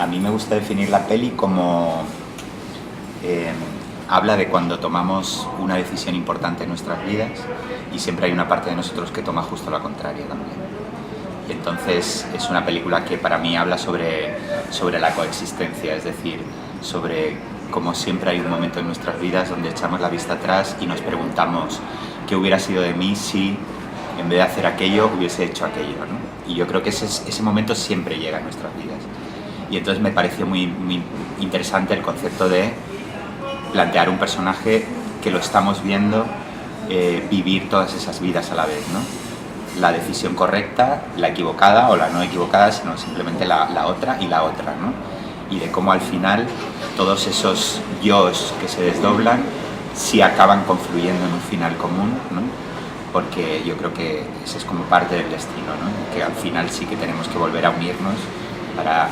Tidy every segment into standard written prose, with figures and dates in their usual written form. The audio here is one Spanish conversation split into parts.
A mí me gusta definir la peli como... habla de cuando tomamos una decisión importante en nuestras vidas y siempre hay una parte de nosotros que toma justo la contraria también. Y entonces es una película que para mí habla sobre la coexistencia, es decir, sobre cómo siempre hay un momento en nuestras vidas donde echamos la vista atrás y nos preguntamos qué hubiera sido de mí si en vez de hacer aquello hubiese hecho aquello, ¿no? Y yo creo que ese momento siempre llega en nuestras vidas. Y entonces me pareció muy interesante el concepto de plantear un personaje que lo estamos viendo vivir todas esas vidas a la vez, ¿no? La decisión correcta, la equivocada o la no equivocada, sino simplemente la otra y la otra, ¿no? Y de cómo al final todos esos yos que se desdoblan sí acaban confluyendo en un final común, ¿no? Porque yo creo que eso es como parte del destino, ¿no? Que al final sí que tenemos que volver a unirnos para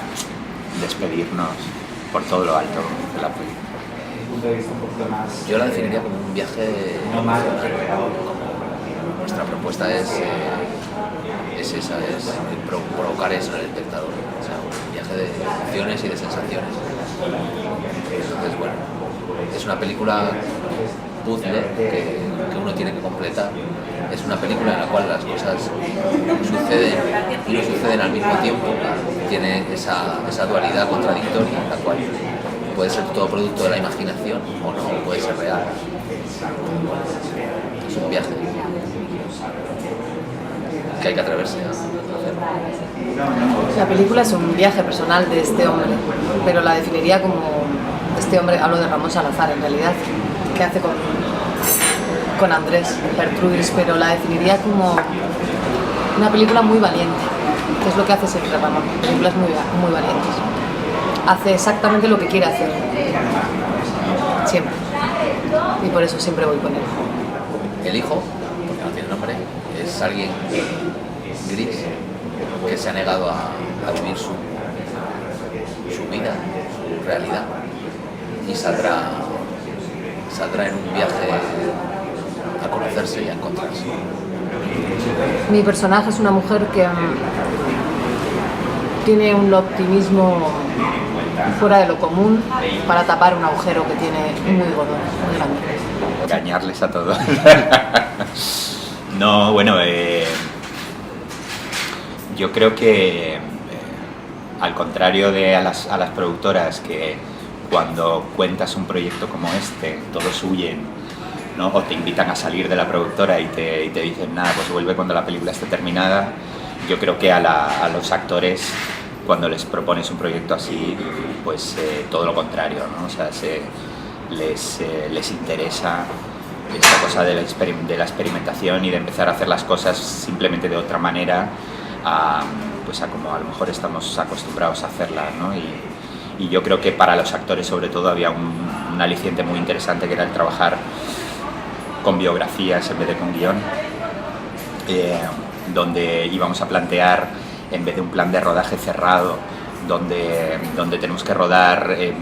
despedirnos por todo lo alto de la película. Yo la definiría como un viaje emocional. Nuestra propuesta es esa, es provocar eso en el espectador, o sea, un viaje de emociones y de sensaciones. Entonces, bueno, es una película puzzle que uno tiene que completar. Es una película en la cual las cosas suceden y no suceden al mismo tiempo. Tiene esa dualidad contradictoria, la cual puede ser todo producto de la imaginación o no, puede ser real. Es un viaje que hay que atreverse a hacer. La película es un viaje personal de este hombre, pero la definiría como este hombre, hablo de Ramón Salazar en realidad, que hace con Andrés Gertrudis, pero la definiría como una película muy valiente, que es lo que hace siempre Ramón, películas muy valientes. Hace exactamente lo que quiere hacer, siempre, y por eso siempre voy con él. El hijo, porque no tiene nombre, es alguien gris que se ha negado a vivir su vida, su realidad, y saldrá en un viaje a conocerse y a encontrarse. Mi personaje es una mujer que tiene un optimismo fuera de lo común para tapar un agujero que tiene muy gordo, muy grande. Engañarles a todos. No, bueno, yo creo que al contrario de a las productoras que cuando cuentas un proyecto como este, todos huyen, ¿no? O te invitan a salir de la productora y te dicen, nada, pues vuelve cuando la película esté terminada. Yo creo que a los actores, cuando les propones un proyecto así, pues todo lo contrario, ¿no? O sea, les interesa esa cosa de la experimentación y de empezar a hacer las cosas simplemente de otra manera a como a lo mejor estamos acostumbrados a hacerlas, ¿no? Y yo creo que para los actores sobre todo había un aliciente muy interesante, que era el trabajar con biografías en vez de con guión, donde íbamos a plantear, en vez de un plan de rodaje cerrado, donde tenemos que rodar en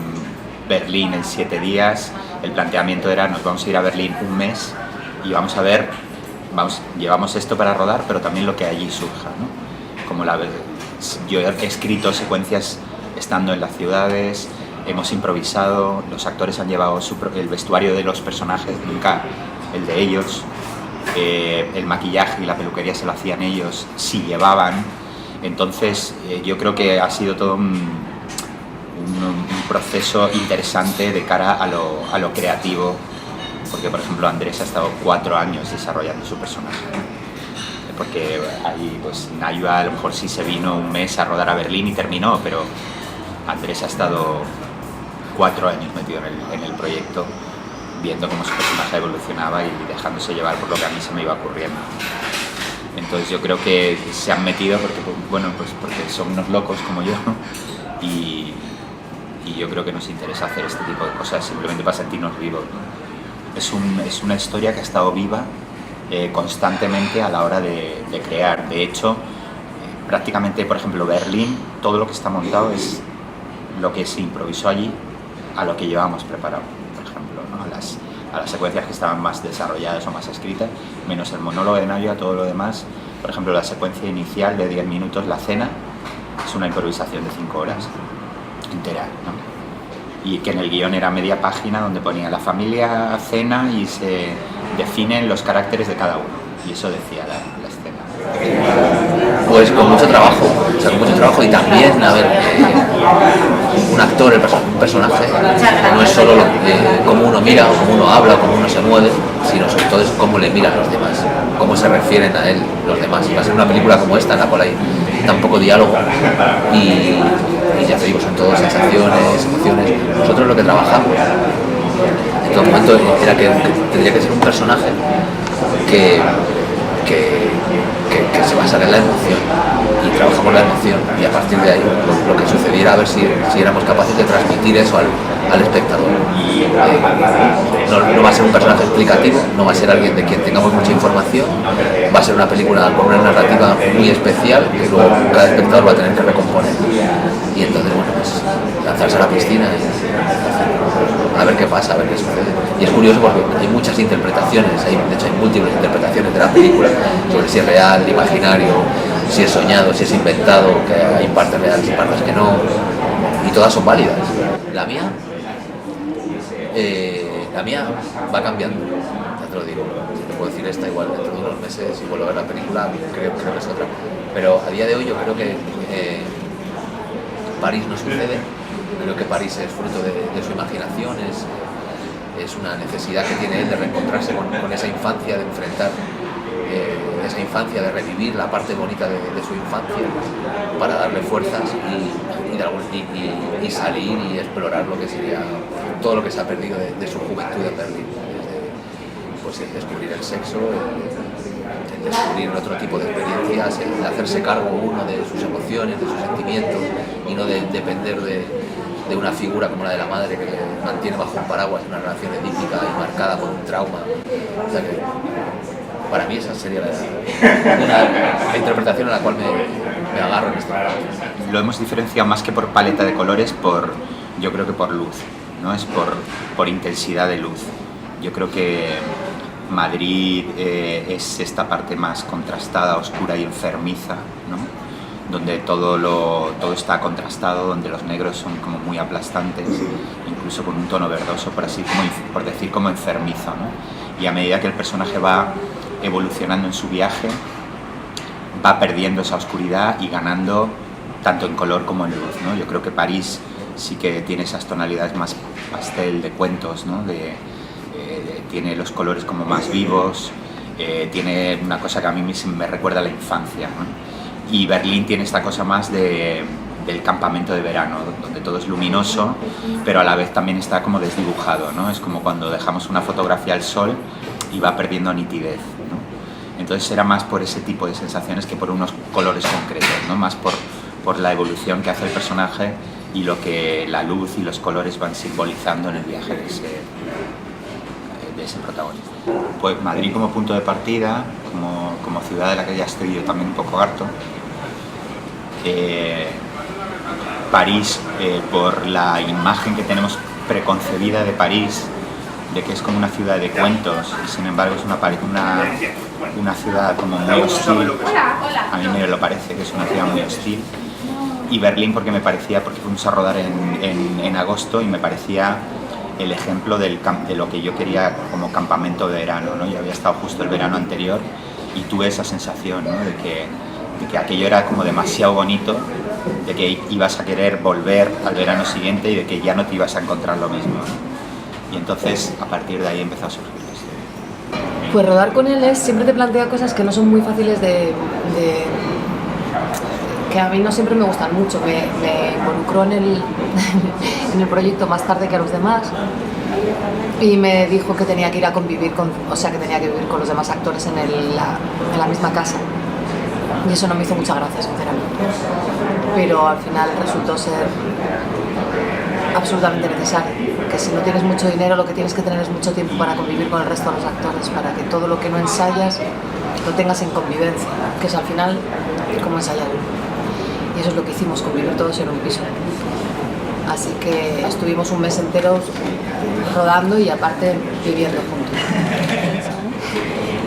Berlín en 7 días, el planteamiento era: nos vamos a ir a Berlín un mes y vamos a ver, llevamos esto para rodar, pero también lo que allí surja, ¿no? Como yo he escrito secuencias estando en las ciudades, hemos improvisado, los actores han llevado el vestuario de los personajes, nunca el de ellos, el maquillaje y la peluquería se lo hacían ellos, si llevaban. Entonces yo creo que ha sido todo un proceso interesante de cara a lo creativo, porque por ejemplo Andrés ha estado 4 años desarrollando su personaje, porque ahí pues Nayua a lo mejor sí se vino un mes a rodar a Berlín y terminó, pero Andrés ha estado 4 años metido en el proyecto, viendo cómo su personaje evolucionaba y dejándose llevar por lo que a mí se me iba ocurriendo. Entonces yo creo que se han metido porque son unos locos como yo, y yo creo que nos interesa hacer este tipo de cosas simplemente para sentirnos vivos, ¿no? Es una historia que ha estado viva constantemente a la hora de crear. De hecho, prácticamente, por ejemplo, Berlín, todo lo que está montado es lo que se improvisó allí a lo que llevábamos preparado, por ejemplo, ¿no? A las secuencias que estaban más desarrolladas o más escritas, menos el monólogo de Nayua, todo lo demás. Por ejemplo, la secuencia inicial de 10 minutos, la cena, es una improvisación de 5 horas. entera, ¿no? Y que en el guión era media página donde ponía la familia cena y se definen los caracteres de cada uno. Y eso decía la escena. Pues con mucho trabajo, o sea, con mucho trabajo y también, a ver, un actor, un personaje, no es solo cómo uno mira o cómo uno habla o cómo uno se mueve, sino sobre todo es cómo le miran los demás, cómo se refieren a él los demás. Y va a ser una película como esta en la cual hay tan poco diálogo y ya te digo, son todo sensaciones, emociones. Nosotros lo que trabajamos en todo momento era que tendría que ser un personaje que se basara en la emoción y trabajamos la emoción y a partir de ahí lo que sucediera, a ver si éramos capaces de transmitir eso al espectador. No va a ser un personaje explicativo, no va a ser alguien de quien tengamos mucha información, va a ser una película con una narrativa muy especial que luego cada espectador va a tener que recomponer y entonces bueno, pues lanzarse a la piscina y a ver qué pasa, a ver qué sucede. Y es curioso porque hay muchas interpretaciones, de hecho hay múltiples interpretaciones de la película sobre si es real, imaginario, si es soñado, si es inventado, que hay partes reales y partes que no, y todas son válidas. La mía va cambiando, ya te lo digo. Si te puedo decir esta, igual dentro de unos meses y vuelvo a ver la película, creo que es otra. Pero a día de hoy yo creo que París no sucede, creo que París es fruto de su imaginación, es una necesidad que tiene él de reencontrarse con esa infancia, de enfrentar esa infancia, de revivir la parte bonita de su infancia para darle fuerzas y salir y explorar lo que sería todo lo que se ha perdido de su juventud en Berlín, desde pues, el descubrir el sexo, el descubrir otro tipo de experiencias, el hacerse cargo uno de sus emociones, de sus sentimientos y no de depender de una figura como la de la madre que le mantiene bajo un paraguas, una relación edípica y marcada por un trauma. O sea que, para mí esa sería la interpretación a la cual me agarro en este momento. Lo hemos diferenciado más que por paleta de colores, yo creo que por luz, ¿no? Es por intensidad de luz. Yo creo que Madrid es esta parte más contrastada, oscura y enfermiza, ¿no? Donde todo está contrastado, donde los negros son como muy aplastantes, incluso con un tono verdoso, por decir como enfermizo, ¿no? Y a medida que el personaje va evolucionando en su viaje, va perdiendo esa oscuridad y ganando tanto en color como en luz, ¿no? Yo creo que París sí que tiene esas tonalidades más pastel de cuentos, ¿no? Tiene los colores como más vivos, tiene una cosa que a mí me recuerda a la infancia, ¿no? Y Berlín tiene esta cosa más del campamento de verano, donde todo es luminoso, pero a la vez también está como desdibujado, ¿no? Es como cuando dejamos una fotografía al sol y va perdiendo nitidez, ¿no? Entonces era más por ese tipo de sensaciones que por unos colores concretos, ¿no? Más por la evolución que hace el personaje y lo que la luz y los colores van simbolizando en el viaje de ese protagonista. Pues Madrid como punto de partida, como ciudad de la que ya estoy yo también un poco harto. París, por la imagen que tenemos preconcebida de París, de que es como una ciudad de cuentos, y sin embargo es una ciudad como muy hostil. A mí me lo parece que es una ciudad muy hostil. Y Berlín porque fuimos a rodar en agosto y me parecía el ejemplo de lo que yo quería como campamento de verano, ¿no? Yo había estado justo el verano anterior y tuve esa sensación, ¿no? de que aquello era como demasiado bonito, de que ibas a querer volver al verano siguiente y de que ya no te ibas a encontrar lo mismo, ¿no? Y entonces a partir de ahí empezó a surgir esto. Pues rodar con él siempre te plantea cosas que no son muy fáciles que a mí no siempre me gustan mucho. Me involucró en el proyecto más tarde que a los demás y me dijo que tenía que ir a convivir que tenía que vivir con los demás actores en la misma casa. Y eso no me hizo mucha gracia, sinceramente. Pero al final resultó ser absolutamente necesario. Que si no tienes mucho dinero, lo que tienes que tener es mucho tiempo para convivir con el resto de los actores, para que todo lo que no ensayas lo tengas en convivencia, que es al final como ensayar. Y eso es lo que hicimos, convivir todos en un piso. Así que estuvimos un mes entero rodando y aparte viviendo juntos.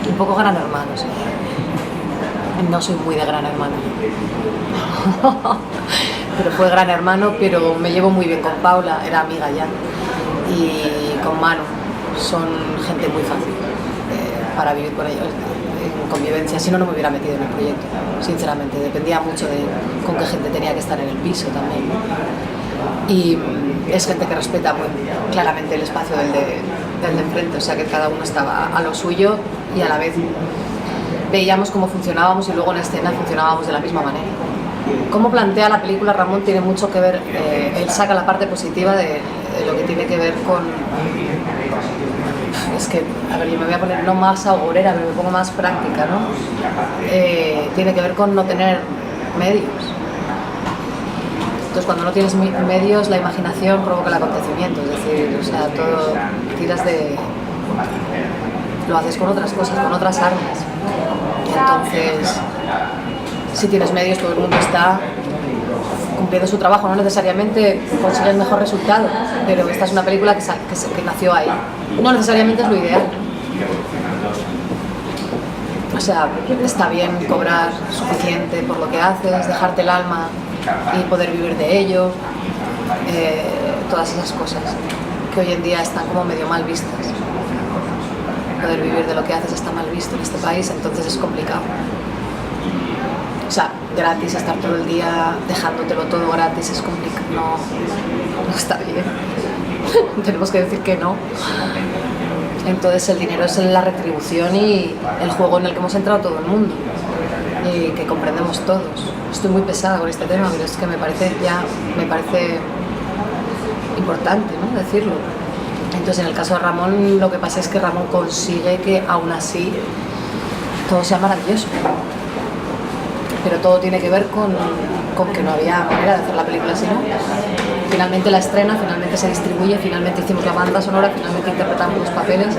Un poco Gran Hermano, sí. No soy muy de Gran Hermano. pero fue Gran Hermano, pero me llevo muy bien con Paula, era amiga ya, y con Manu, son gente muy fácil para vivir con ellos en convivencia, si no, no me hubiera metido en el proyecto, sinceramente, dependía mucho de con qué gente tenía que estar en el piso también, ¿no? Y es gente que respeta muy claramente el espacio del de enfrente, o sea que cada uno estaba a lo suyo y a la vez veíamos cómo funcionábamos y luego en escena funcionábamos de la misma manera. Cómo plantea la película Ramón tiene mucho que ver, él saca la parte positiva de lo que tiene que ver con... Es que, a ver, yo me voy a poner no más agorera, pero me pongo más práctica, ¿no? Tiene que ver con no tener medios. Entonces, cuando no tienes medios, la imaginación provoca el acontecimiento, es decir, o sea, todo tiras de... Lo haces con otras cosas, con otras armas. Entonces, si tienes medios, todo el mundo está cumpliendo su trabajo, no necesariamente consigue el mejor resultado, pero esta es una película que nació ahí. No necesariamente es lo ideal. O sea, está bien cobrar suficiente por lo que haces, dejarte el alma y poder vivir de ello, todas esas cosas que hoy en día están como medio mal vistas. Poder vivir de lo que haces está mal visto en este país, entonces es complicado. O sea, gratis, estar todo el día dejándotelo todo gratis es complicado, no está bien. Tenemos que decir que no. Entonces el dinero es la retribución y el juego en el que hemos entrado todo el mundo y que comprendemos todos. Estoy muy pesada con este tema, pero es que me parece importante, ¿no?, decirlo. Entonces en el caso de Ramón lo que pasa es que Ramón consigue que aún así todo sea maravilloso. Pero todo tiene que ver con que no había manera de hacer la película así, ¿no? Finalmente la estrena, finalmente se distribuye, finalmente hicimos la banda sonora, finalmente interpretamos los papeles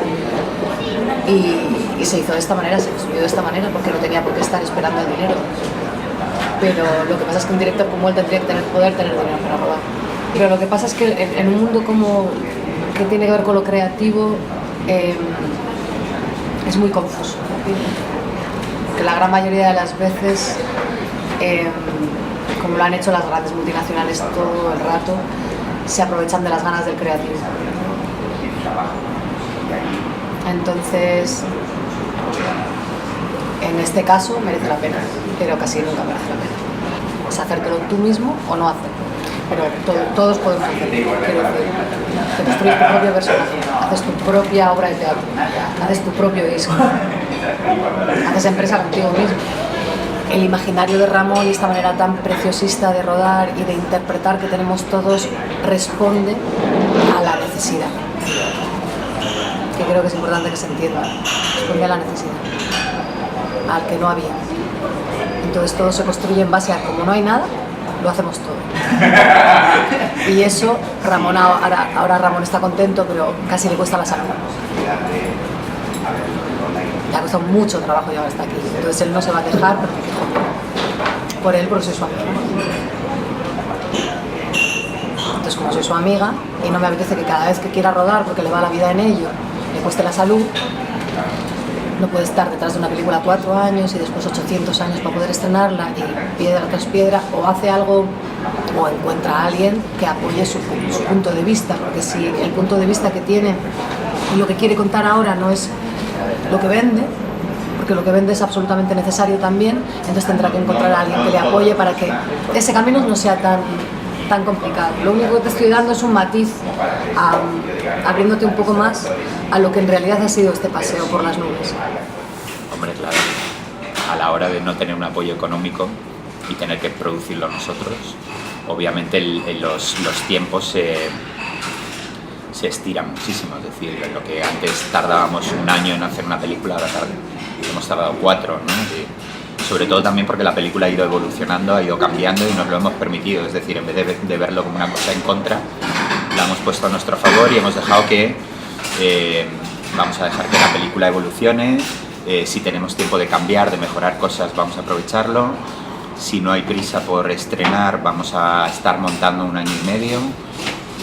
y se hizo de esta manera, se subió de esta manera porque no tenía por qué estar esperando el dinero. Pero lo que pasa es que un director como él tendría que poder tener dinero para rodar. Pero lo que pasa es que en un mundo como que tiene que ver con lo creativo es muy confuso. Que la gran mayoría de las veces, como lo han hecho las grandes multinacionales todo el rato, se aprovechan de las ganas del creativo. Entonces, en este caso merece la pena, pero casi nunca merece la pena. Es hacértelo tú mismo o no hacerlo. Pero todos podemos hacerlo. Quiero decir, te construyes tu propio personaje, haces tu propia obra de teatro, haces tu propio disco, haces empresa contigo mismo. El imaginario de Ramón y esta manera tan preciosista de rodar y de interpretar que tenemos todos responde a la necesidad, que creo que es importante que se entienda. Responde a la necesidad, al que no había. Entonces todo se construye en base a como no hay nada, lo hacemos todo. Y eso, Ramón ahora Ramón está contento, pero casi le cuesta la salud. Le ha costado mucho trabajo llegar hasta aquí. Entonces él no se va a quejar, pero me quejo por él, porque soy su amiga. Entonces, como soy su amiga y no me apetece que cada vez que quiera rodar, porque le va la vida en ello, le cueste la salud, no puede estar detrás de una película 4 años y después 800 años para poder estrenarla y piedra tras piedra, o hace algo o encuentra a alguien que apoye su punto de vista, porque si el punto de vista que tiene y lo que quiere contar ahora no es lo que vende, porque lo que vende es absolutamente necesario también, entonces tendrá que encontrar a alguien que le apoye para que ese camino no sea tan complicado. Lo único que te estoy dando es un matiz, abriéndote un poco más a lo que en realidad ha sido este paseo por las nubes. Hombre, claro, a la hora de no tener un apoyo económico y tener que producirlo nosotros, obviamente los tiempos se estiran muchísimo. Es decir, lo que antes tardábamos un año en hacer una película, ahora hemos tardado 4, ¿no? Y sobre todo también porque la película ha ido evolucionando, ha ido cambiando y nos lo hemos permitido. Es decir, en vez de verlo como una cosa en contra, la hemos puesto a nuestro favor y hemos dejado que vamos a dejar que la película evolucione. Si tenemos tiempo de cambiar, de mejorar cosas, vamos a aprovecharlo. Si no hay prisa por estrenar, vamos a estar montando 1 año y medio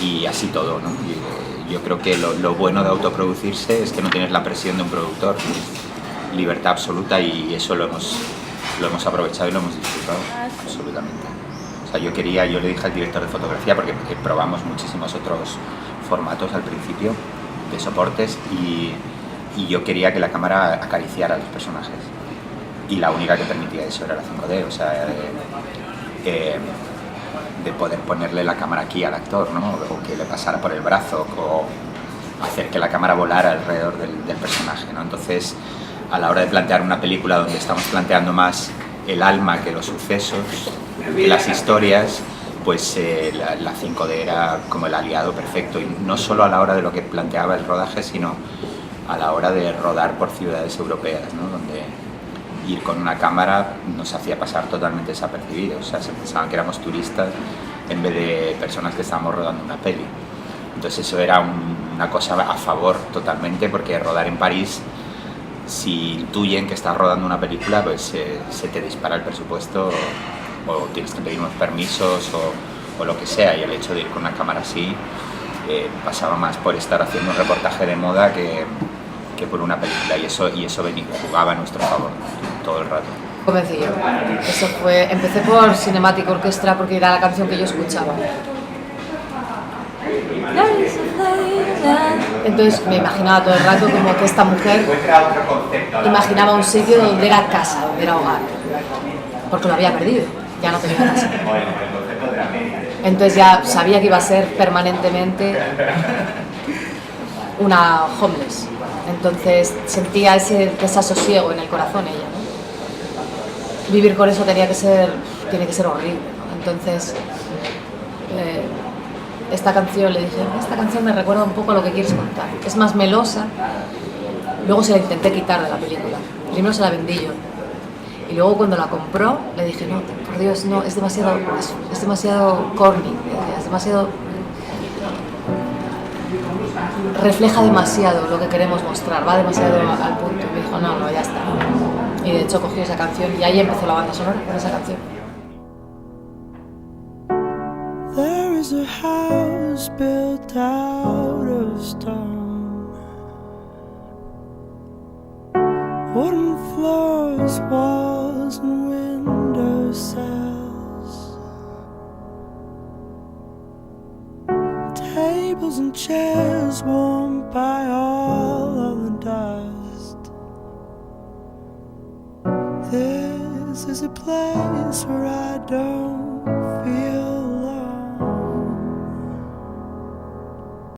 y así todo, ¿no? Y yo creo que lo bueno de autoproducirse es que no tienes la presión de un productor, libertad absoluta, y eso lo hemos aprovechado y lo hemos disfrutado absolutamente. O sea, yo le dije al director de fotografía, porque probamos muchísimos otros formatos al principio de soportes, y yo quería que la cámara acariciara a los personajes. Y la única que permitía eso era la 5D, o sea, de poder ponerle la cámara aquí al actor, ¿no? O que le pasara por el brazo, o hacer que la cámara volara alrededor del personaje, ¿no? Entonces, a la hora de plantear una película donde estamos planteando más el alma que los sucesos, que las historias, pues la 5D era como el aliado perfecto, y no solo a la hora de lo que planteaba el rodaje, sino a la hora de rodar por ciudades europeas, ¿no? Donde ir con una cámara nos hacía pasar totalmente desapercibidos, o sea, se pensaban que éramos turistas en vez de personas que estábamos rodando una peli. Entonces eso era una cosa a favor totalmente, porque rodar en París, si intuyen que estás rodando una película, pues se te dispara el presupuesto, o tienes que pedir unos permisos o lo que sea, y el hecho de ir con una cámara así pasaba más por estar haciendo un reportaje de moda que por una película, y eso jugaba a nuestro favor todo el rato. Comencé yo. Eso fue, empecé por Cinematic Orchestra porque era la canción que yo escuchaba. Entonces me imaginaba todo el rato como que esta mujer imaginaba un sitio donde era casa, donde era hogar, porque lo había perdido, ya no tenía casa. Entonces ya sabía que iba a ser permanentemente una homeless. Entonces sentía ese desasosiego en el corazón ella, ¿no? Vivir con eso tiene que ser horrible, ¿no? Entonces esta canción, le dije, esta canción me recuerda un poco a lo que quieres contar. Es más melosa. Luego se la intenté quitar de la película. Primero se la vendí yo. Y luego cuando la compró, le dije, no, por Dios, no, es demasiado corny, es demasiado... refleja demasiado lo que queremos mostrar, va demasiado al punto. Y me dijo, no, ya está. Y de hecho cogió esa canción y ahí empezó la banda sonora con esa canción. There is a house built out of stone, wooden floors, walls and window sills, tables and chairs warmed by all of the dust. This is a place where I don't feel